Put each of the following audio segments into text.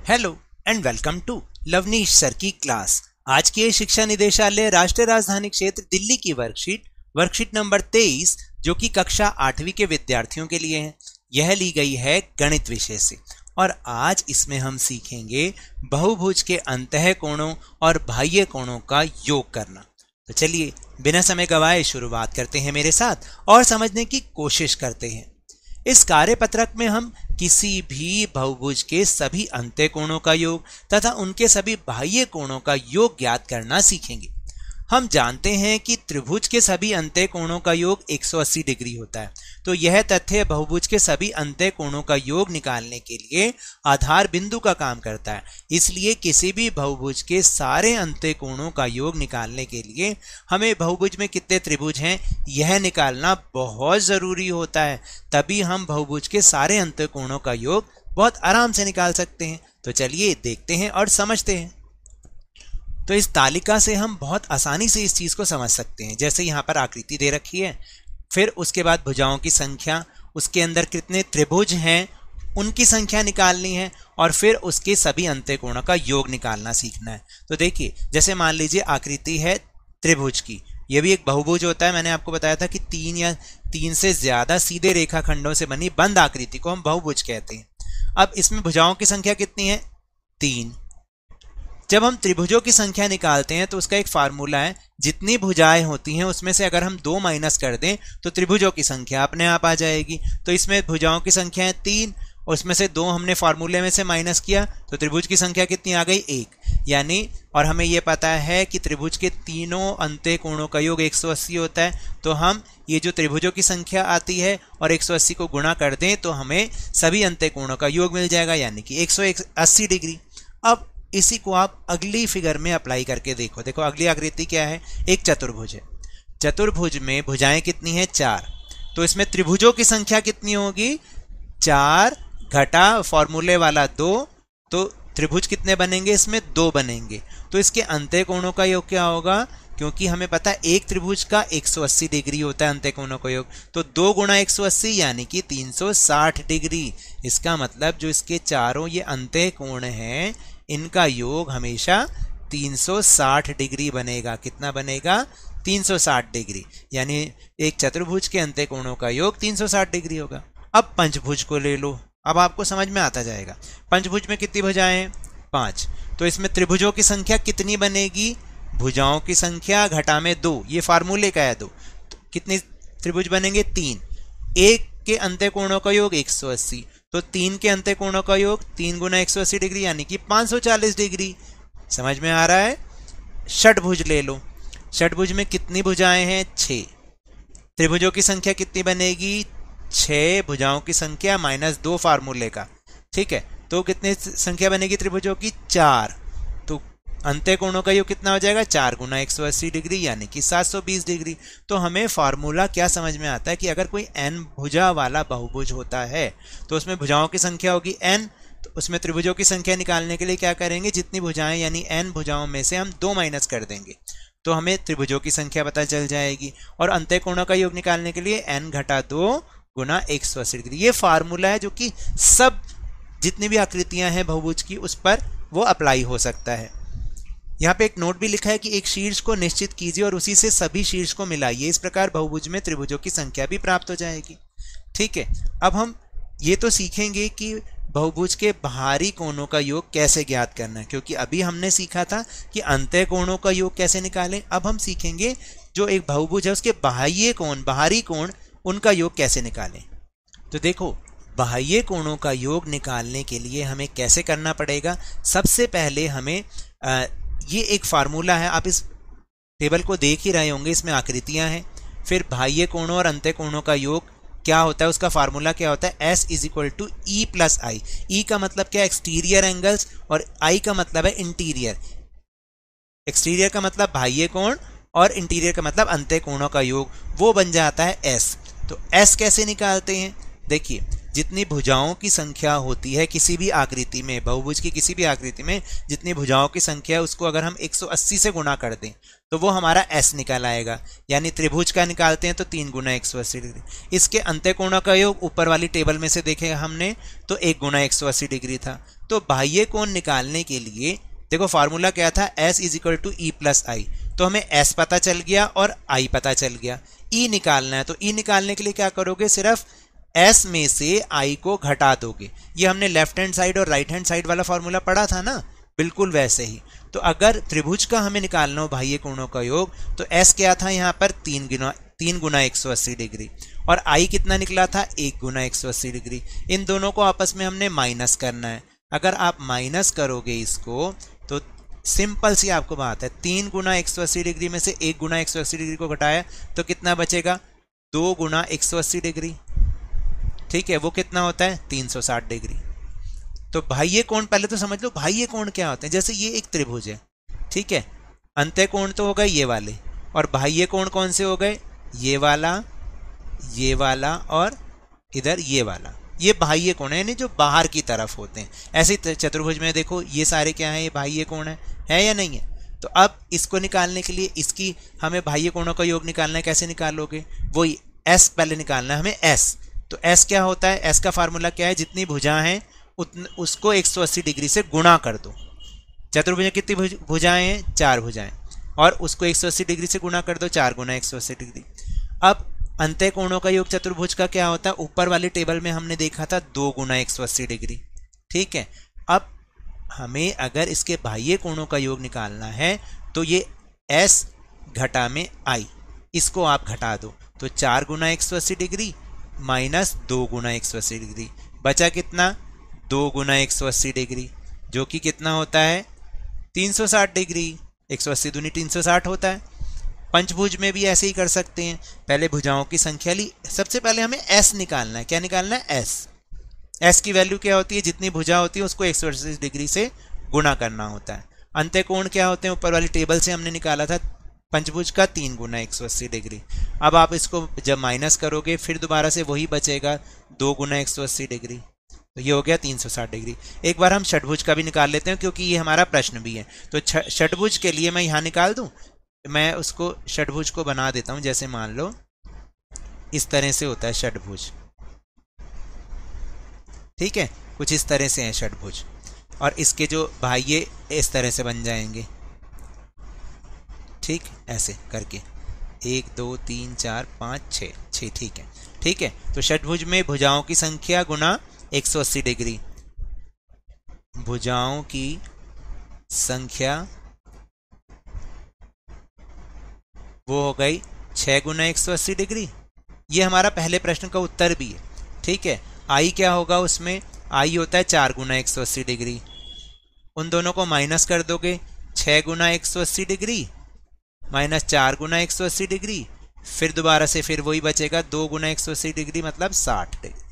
Hello and welcome to Lavneesh sir की class. आज की शिक्षा निदेशालय राष्ट्रीय राजधानी क्षेत्र दिल्ली की वर्कशीट नंबर 23 जो कि कक्षा 8वीं के विद्यार्थियों के लिए है, यह ली गई है गणित विषय से। और आज इसमें हम सीखेंगे बहुभुज के अंतः कोणों और बाह्य कोणों का योग करना। तो चलिए बिना समय गवाए शुरुआत करते हैं मेरे साथ और समझने की कोशिश करते हैं। इस कार्यपत्रक में हम किसी भी बहुभुज के सभी अंत्य कोणों का योग तथा उनके सभी बाह्य कोणों का योग ज्ञात करना सीखेंगे। हम जानते हैं कि त्रिभुज के सभी अंत्य कोणों का योग 180 डिग्री होता है, तो यह तथ्य बहुभुज के सभी अंत्य कोणों का योग निकालने के लिए आधार बिंदु का काम करता है। इसलिए किसी भी बहुभुज के सारे अंत्य कोणों का योग निकालने के लिए हमें बहुभुज में कितने त्रिभुज हैं यह निकालना बहुत जरूरी होता है, तभी हम बहुभुज के सारे अंत्य कोणों का योग बहुत आराम से निकाल सकते हैं। तो चलिए देखते हैं और समझते हैं। तो इस तालिका से हम बहुत आसानी से इस चीज को समझ सकते हैं। जैसे यहाँ पर आकृति दे रखी है, फिर उसके बाद भुजाओं की संख्या, उसके अंदर कितने त्रिभुज हैं उनकी संख्या निकालनी है और फिर उसके सभी अंत्य कोणों का योग निकालना सीखना है। तो देखिए जैसे मान लीजिए आकृति है त्रिभुज की, यह भी एक बहुभुज होता है। मैंने आपको बताया था कि 3 या 3 से ज्यादा सीधे रेखाखंडों से बनी बंद आकृति को हम बहुभुज कहते हैं। अब इसमें भुजाओं की संख्या कितनी है? 3। जब हम त्रिभुजों की संख्या निकालते हैं तो उसका एक फार्मूला है, जितनी भुजाएं होती हैं उसमें से अगर हम 2 माइनस कर दें तो त्रिभुजों की संख्या अपने आप आ जाएगी। तो इसमें भुजाओं की संख्या है 3 और उसमें से 2 हमने फार्मूले में से माइनस किया तो त्रिभुज की संख्या कितनी आ गई? 1। यानी और हमें यह पता है कि त्रिभुज के तीनों अंत्य कोणों का योग 180 होता है, तो हम ये जो त्रिभुजों की संख्या आती है और 180 को गुणा कर दें तो हमें सभी अंत्य कोणों का योग मिल जाएगा, यानी कि 180 डिग्री। अब इसी को आप अगली फिगर में अप्लाई करके देखो। देखो अगली आकृति क्या है? एक चतुर्भुज है। चतुर्भुज में भुजाएं कितनी है? 4। तो इसमें त्रिभुजों की संख्या कितनी होगी? 4 घटा फॉर्मूले वाला 2, तो त्रिभुज कितने बनेंगे? इसमें 2 बनेंगे। तो इसके अंत्य कोणों का योग क्या होगा? क्योंकि हमें पता है एक त्रिभुज का 180 डिग्री होता है अंत्य कोणों का योग, तो 2 गुणा 180 यानी कि 360 डिग्री। इसका मतलब जो इसके चारों ये अंत्य कोण हैं इनका योग हमेशा 360 डिग्री बनेगा। कितना बनेगा? 360 डिग्री। यानी एक चतुर्भुज के अंत्य कोणों का योग 360 डिग्री होगा। अब पंचभुज को ले लो, अब आपको समझ में आता जाएगा। पंचभुज में कितनी भुजाएं? 5। तो इसमें त्रिभुजों की संख्या कितनी बनेगी? भुजाओं की संख्या घटा में 2, ये फार्मूले का है 2, तो कितने त्रिभुज बनेंगे? 3। एक के अंत्य कोणों का योग 180, तो 3 के अंत्य कोणों का योग 3 गुना 180 डिग्री यानी कि 540 डिग्री। समझ में आ रहा है? षटभुज ले लो। षटभुज में कितनी भुजाएं हैं? 6। त्रिभुजों की संख्या कितनी बनेगी? 6 भुजाओं की संख्या माइनस 2 फार्मूले का, ठीक है। तो कितनी संख्या बनेगी त्रिभुजों की? 4। तो अंत्य कोणों का योग कितना हो जाएगा? 4 गुना 180 डिग्री यानी कि 720 डिग्री। तो हमें फार्मूला क्या समझ में आता है कि अगर कोई n भुजा वाला बहुभुज होता है तो उसमें भुजाओं की संख्या होगी n, तो उसमें त्रिभुजों की संख्या निकालने के लिए क्या करेंगे? जितनी भुजाएं यानी n भुजाओं में से हम 2 माइनस कर देंगे तो हमें त्रिभुजों की संख्या पता चल जाएगी। और अंत्य कोणों का योग निकालने के लिए n घटा 2 गुना 180 डिग्री। ये फार्मूला है जो कि सब जितनी भी आकृतियां हैं बहुभुज की उस पर वो अप्लाई हो सकता है। यहाँ पे एक नोट भी लिखा है कि एक शीर्ष को निश्चित कीजिए और उसी से सभी शीर्ष को मिलाइए, इस प्रकार बहुभुज में त्रिभुजों की संख्या भी प्राप्त हो जाएगी। ठीक है, अब हम ये तो सीखेंगे कि बहुभुज के बाहरी कोणों का योग कैसे ज्ञात करना है, क्योंकि अभी हमने सीखा था कि अंत्य कोणों का योग कैसे निकालें। अब हम सीखेंगे जो एक बहुभुज है उसके बाह्य कोण, बाहरी कोण, उनका योग कैसे निकालें। तो देखो बाह्य कोणों का योग निकालने के लिए हमें कैसे करना पड़ेगा। सबसे पहले हमें ये एक फार्मूला है, आप इस टेबल को देख ही रहे होंगे, इसमें आकृतियां हैं। फिर बाह्य कोणों और अंत्य कोणों का योग क्या होता है, उसका फार्मूला क्या होता है? S = E + I। E का मतलब क्या है? एक्सटीरियर एंगल्स, और I का मतलब है इंटीरियर। एक्सटीरियर का मतलब बाह्य कोण और इंटीरियर का मतलब अंत्य कोणों का योग, वो बन जाता है S। तो S कैसे निकालते हैं? देखिए जितनी भुजाओं की संख्या होती है किसी भी आकृति में, बहुभुज की किसी भी आकृति में जितनी भुजाओं की संख्या है उसको अगर हम 180 से गुणा कर दें तो वो हमारा s निकल आएगा। यानी त्रिभुज का निकालते हैं तो 3 गुना 180 डिग्री। इसके अंत्यकोणों का योग ऊपर वाली टेबल में से देखे हमने तो 1 गुना 180 डिग्री था। तो बाह्य कोण निकालने के लिए देखो फार्मूला क्या था, s is equal to E plus I. तो हमें s पता चल गया और i पता चल गया। e निकालना है तो e निकालने के लिए क्या करोगे, सिर्फ s में से i को घटा दोगे। ये हमने लेफ्ट हैंड साइड और राइट हैंड साइड वाला फार्मूला पढ़ा था ना, बिल्कुल वैसे ही। तो अगर त्रिभुज का हमें निकालना हो बाह्य कोणों का योग तो s क्या था यहाँ पर 3 गुना 180 डिग्री और i कितना निकला था 1 गुना 180 डिग्री। इन दोनों को आपस में हमने माइनस करना है। अगर आप माइनस करोगे इसको तो सिंपल सी आपको बात है, 3 गुना 180 डिग्री में से 1 गुना 180 डिग्री को घटाया तो कितना बचेगा, 2 गुना 180 डिग्री। ठीक है, वो कितना होता है 360 डिग्री। तो बाह्य कोण पहले तो समझ लो बाह्य कोण क्या होते हैं। जैसे ये एक त्रिभुज है, ठीक है, अंत्य कोण तो हो गए ये वाले और बाह्य कोण कौन से हो गए, ये वाला और इधर ये वाला। ये बाह्य कोण है, यानी जो बाहर की तरफ होते हैं। ऐसे चतुर्भुज में देखो ये सारे क्या है, ये बाह्य कोण है या नहीं है। तो अब इसको निकालने के लिए इसकी हमें बाह्य कोणों का योग निकालना है। कैसे निकालोगे, वही s पहले निकालना है हमें s। तो s क्या होता है, s का फार्मूला क्या है, जितनी भुजा है उसको 180 डिग्री से गुणा कर दो। चतुर्भुज में कितनी भुजाएं हैं, 4 भुजाएं, और उसको 180 डिग्री से गुणा कर दो, 4 गुना 180 डिग्री। अब अंत्य कोणों का योग चतुर्भुज का क्या होता है, ऊपर वाली टेबल में हमने देखा था 2 गुना 180 डिग्री। ठीक है, अब हमें अगर इसके बाह्य कोणों का योग निकालना है तो ये s घटा में i, इसको आप घटा दो तो 4 गुना 180 डिग्री माइनस 2 गुना 180 डिग्री, बचा कितना 2 गुना 180 डिग्री, जो कि कितना होता है 360 डिग्री। 180 दूनी 360 होता है। पंचभुज में भी ऐसे ही कर सकते हैं, पहले भुजाओं की संख्या ली। सबसे पहले हमें s निकालना है। क्या निकालना है, s की वैल्यू क्या होती है, जितनी भुजा होती है उसको 180 डिग्री से गुणा करना होता है। अंत्य कोण क्या होते हैं, ऊपर वाली टेबल से हमने निकाला था पंचभुज का 3 गुना 180 डिग्री। अब आप इसको जब माइनस करोगे फिर दोबारा से वही बचेगा 2 गुना 180 डिग्री, तो ये हो गया 360 डिग्री। एक बार हम षटभुज का भी निकाल लेते हैं क्योंकि ये हमारा प्रश्न भी है। तो षटभुज के लिए मैं यहाँ निकाल दूं, मैं उसको षटभुज को बना देता हूं। जैसे मान लो इस तरह से होता है षटभुज, ठीक है, कुछ इस तरह से है षटभुज, और इसके जो बाह्य इस तरह से बन जाएंगे। ठीक, ऐसे करके 1 2 3 4 5 6, ठीक है। ठीक है, तो षटभुज में भुजाओं की संख्या गुना 180 डिग्री, भुजाओं की संख्या वो हो गई 6 गुना 180 डिग्री। ये हमारा पहले प्रश्न का उत्तर भी है। ठीक है, आई क्या होगा, उसमें आई होता है 4 गुना 180 डिग्री। उन दोनों को माइनस कर दोगे, 6 गुना 180 डिग्री माइनस 4 गुना 180 डिग्री, फिर दोबारा से फिर वही बचेगा 2 गुना 180 डिग्री, मतलब 60 डिग्री,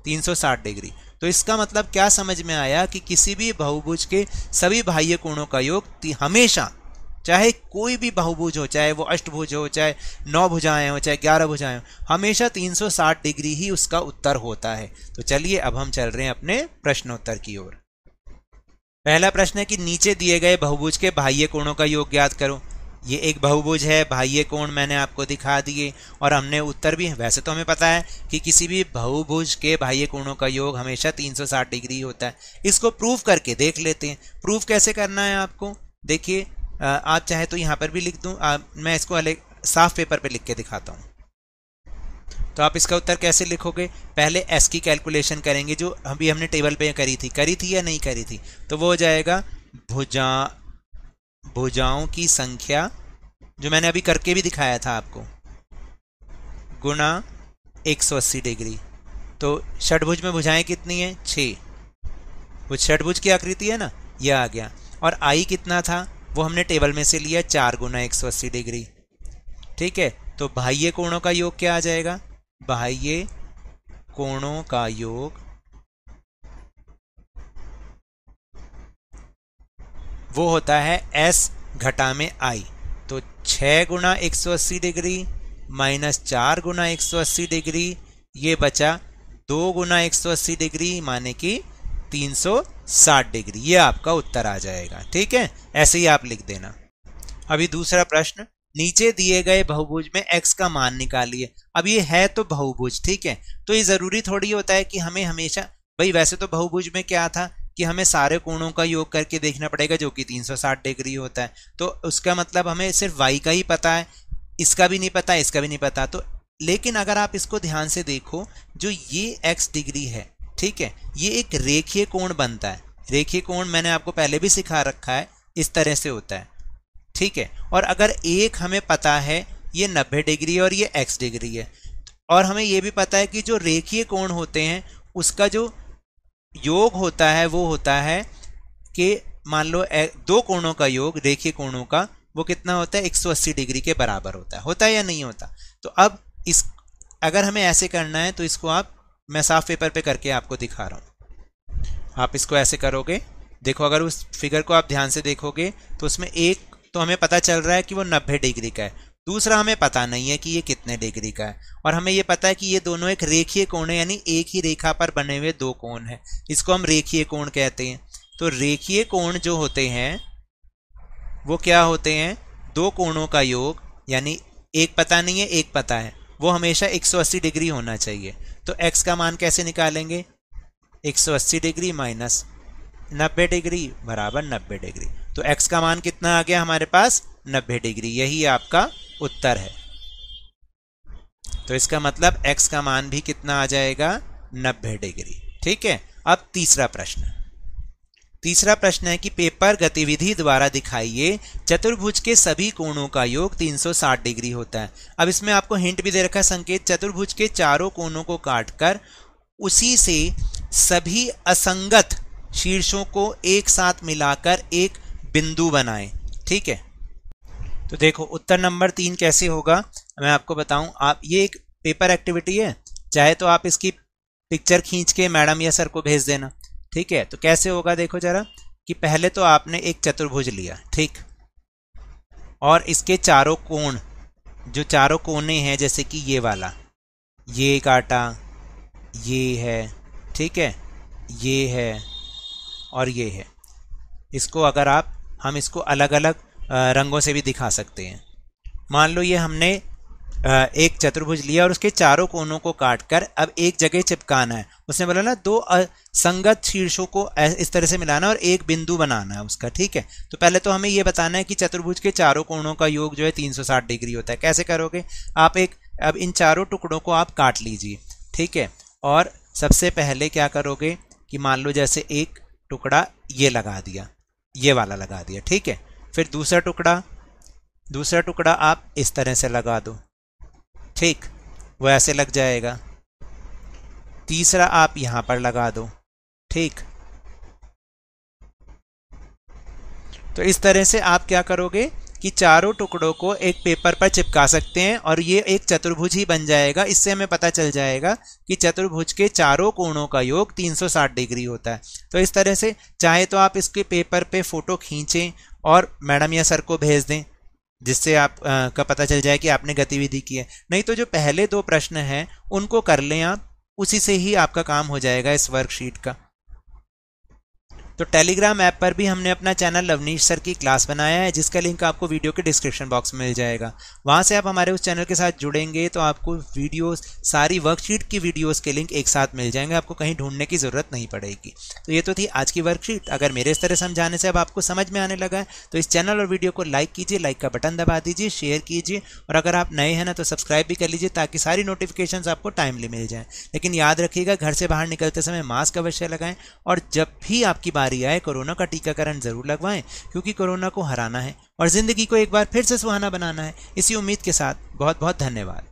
360 डिग्री। तो इसका मतलब क्या समझ में आया कि किसी भी बहुभुज के सभी बाह्य कोणों का योग हमेशा, चाहे कोई भी बहुभुज हो, चाहे वो अष्टभुज हो, चाहे 9 भुजाएं हो, चाहे 11 भुजाएं हो, हमेशा 360 डिग्री ही उसका उत्तर होता है। तो चलिए अब हम चल रहे हैं अपने प्रश्नोत्तर की ओर। पहला प्रश्न है कि नीचे दिए गए बहुभुज के बाह्य कोणों का योग ज्ञात करो। ये एक बहुभुज है, बाह्य कोण मैंने आपको दिखा दिए और हमने उत्तर भी, वैसे तो हमें पता है कि किसी भी बहुभुज के बाह्य कोणों का योग हमेशा 360 डिग्री होता है। इसको प्रूव करके देख लेते हैं। प्रूव कैसे करना है आपको, देखिए आप चाहे तो यहाँ पर भी लिख दूँ, मैं इसको अलग साफ पेपर पे लिख के दिखाता हूँ। तो आप इसका उत्तर कैसे लिखोगे, पहले s की कैलकुलेशन करेंगे जो अभी हमने टेबल पे करी थी या नहीं करी थी। तो वो हो जाएगा भुजाओं की संख्या, जो मैंने अभी करके भी दिखाया था आपको, गुना 180 डिग्री। तो षटभुज में भुजाएं कितनी है, 6, वो षटभुज की आकृति है ना, यह आ गया। और आई कितना था, वो हमने टेबल में से लिया 4 गुना 180 डिग्री। ठीक है, तो बाह्य कोणों का योग क्या आ जाएगा, बाह्य कोणों का योग वो होता है s घटा में i। तो 6 गुना 180 डिग्री माइनस 4 गुना 180 डिग्री, ये बचा 2 गुना 180 डिग्री माने कि 360 डिग्री, ये आपका उत्तर आ जाएगा। ठीक है, ऐसे ही आप लिख देना। अभी दूसरा प्रश्न, नीचे दिए गए बहुभुज में x का मान निकालिए। अब ये है तो बहुभुज, ठीक है, तो ये जरूरी थोड़ी होता है कि हमें हमेशा, भाई वैसे तो बहुभुज में क्या था कि हमें सारे कोणों का योग करके देखना पड़ेगा जो कि 360 डिग्री होता है, तो उसका मतलब हमें सिर्फ y का ही पता है, इसका भी नहीं पता, इसका भी नहीं पता। तो लेकिन अगर आप इसको ध्यान से देखो, जो ये x डिग्री है, ठीक है, ये एक रेखीय कोण बनता है। रेखीय कोण मैंने आपको पहले भी सिखा रखा है, इस तरह से होता है, ठीक है। और अगर एक हमें पता है ये 90 डिग्री और ये x डिग्री है, और हमें ये भी पता है कि जो रेखीय कोण होते हैं उसका जो योग होता है वो होता है कि मान लो दो कोणों का योग, रेखीय कोणों का, वो कितना होता है 180 डिग्री के बराबर होता है या नहीं होता। तो अब इस अगर हमें ऐसे करना है तो इसको आप, मैं साफ पेपर पे करके आपको दिखा रहा हूँ। आप इसको ऐसे करोगे, देखो अगर उस फिगर को आप ध्यान से देखोगे तो उसमें एक तो हमें पता चल रहा है कि वो 90 डिग्री का है, दूसरा हमें पता नहीं है कि ये कितने डिग्री का है, और हमें ये पता है कि ये दोनों एक रेखीय कोण है, यानी एक ही रेखा पर बने हुए दो कोण हैं, इसको हम रेखीय कोण कहते हैं। तो रेखीय कोण जो होते हैं वो क्या होते हैं, दो कोणों का योग, यानी एक पता नहीं है एक पता है, वो हमेशा 180 डिग्री होना चाहिए। तो x का मान कैसे निकालेंगे, 180 डिग्री माइनस 90 डिग्री बराबर 90 डिग्री। तो x का मान कितना आ गया हमारे पास, 90 डिग्री, यही आपका उत्तर है। तो इसका मतलब x का मान भी कितना आ जाएगा, 90 डिग्री। ठीक है, अब तीसरा प्रश्न है कि पेपर गतिविधि द्वारा दिखाइए चतुर्भुज के सभी कोणों का योग 360 डिग्री होता है। अब इसमें आपको हिंट भी दे रखा है, संकेत, चतुर्भुज के चारों कोणों को काटकर उसी से सभी असंगत शीर्षों को एक साथ मिलाकर एक बिंदु बनाएं। ठीक है, तो देखो उत्तर नंबर 3 कैसे होगा मैं आपको बताऊं। आप, ये एक पेपर एक्टिविटी है, चाहे तो आप इसकी पिक्चर खींच के मैडम या सर को भेज देना। ठीक है, तो कैसे होगा देखो जरा, कि पहले तो आपने एक चतुर्भुज लिया, ठीक, और इसके चारों कोण, जो चारों कोने हैं, जैसे कि ये वाला, ये काटा, ये है, ठीक है, ये है और ये है। इसको अगर हम इसको अलग अलग रंगों से भी दिखा सकते हैं। मान लो ये हमने एक चतुर्भुज लिया और उसके चारों कोनों को काटकर अब एक जगह चिपकाना है। उसने बोला ना, दो संगत शीर्षों को इस तरह से मिलाना और एक बिंदु बनाना है उसका। ठीक है, तो पहले तो हमें ये बताना है कि चतुर्भुज के चारों कोणों का योग जो है 360 डिग्री होता है। कैसे करोगे आप, अब इन चारों टुकड़ों को आप काट लीजिए। ठीक है, और सबसे पहले क्या करोगे कि मान लो जैसे एक टुकड़ा ये लगा दिया, ये वाला लगा दिया, ठीक है, फिर दूसरा टुकड़ा आप इस तरह से लगा दो, ठीक, वो ऐसे लग जाएगा। तीसरा आप यहां पर लगा दो, ठीक। तो इस तरह से आप क्या करोगे कि चारों टुकड़ों को एक पेपर पर चिपका सकते हैं और ये एक चतुर्भुज ही बन जाएगा। इससे हमें पता चल जाएगा कि चतुर्भुज के चारों कोणों का योग 360 डिग्री होता है। तो इस तरह से चाहे तो आप इसके पेपर पे फोटो खींचें और मैडम या सर को भेज दें, जिससे आप का पता चल जाए कि आपने गतिविधि की है। नहीं तो जो पहले दो प्रश्न हैं उनको कर लें आप, उसी से ही आपका काम हो जाएगा इस वर्कशीट का। तो टेलीग्राम ऐप पर भी हमने अपना चैनल लवनीश सर की क्लास बनाया है, जिसका लिंक आपको वीडियो के डिस्क्रिप्शन बॉक्स में मिल जाएगा। वहां से आप हमारे उस चैनल के साथ जुड़ेंगे तो आपको वीडियोस, सारी वर्कशीट की वीडियोस के लिंक एक साथ मिल जाएंगे, आपको कहीं ढूंढने की ज़रूरत नहीं पड़ेगी। तो ये तो थी आज की वर्कशीट। अगर मेरे इस तरह समझाने से अब आपको समझ में आने लगा है तो इस चैनल और वीडियो को लाइक कीजिए, लाइक का बटन दबा दीजिए, शेयर कीजिए, और अगर आप नए हैं ना तो सब्सक्राइब भी कर लीजिए ताकि सारी नोटिफिकेशंस आपको टाइमली मिल जाएं। लेकिन याद रखिएगा, घर से बाहर निकलते समय मास्क अवश्य लगाएं, और जब भी आपकी बारी आए कोरोना का टीकाकरण जरूर लगवाएं, क्योंकि कोरोना को हराना है और जिंदगी को एक बार फिर से सुहाना बनाना है। इसी उम्मीद के साथ बहुत बहुत धन्यवाद।